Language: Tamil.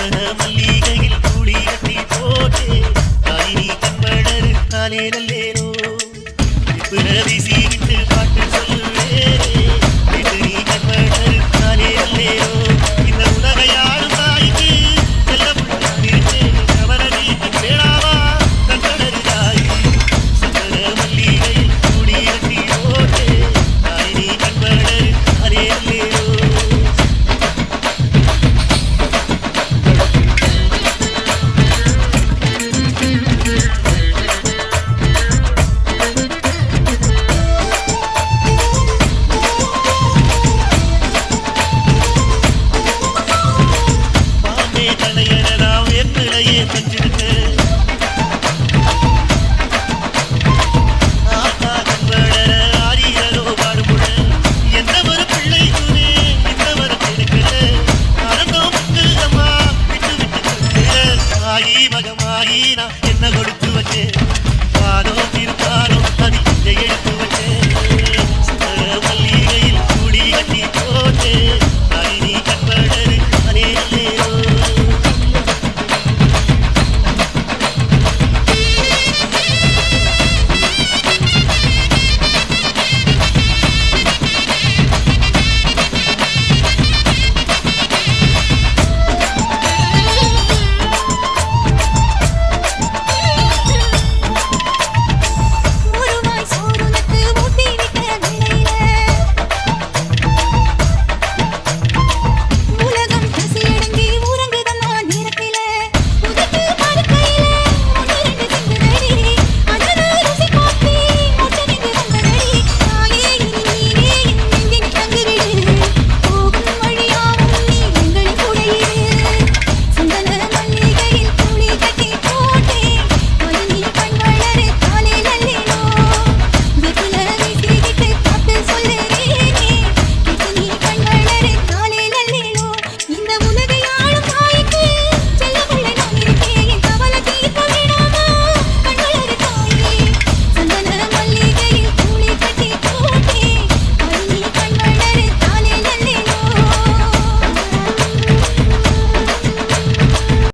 மல்லிகையில் கூலி கட்டி போட்டே தாயினி கண்படரு காலே நல்லேனோ வீசி விட்டு பாட்டு சொல்லுவேனே வீட்டு நீ கண்படரு காலே நல்லேனோ இந்த உலக யாரும் தாய்க்கு செல்ல புள்ளானிருந்தே கவலனி வேளாவா கண்படரு தாயி சந்தன மல்லிகையில் கூலி கட்டி போட்டே தாயினி கண்படரு காலே நல்லேனோ மகமாயி நான் என்ன கொடுத்து வச்சேன்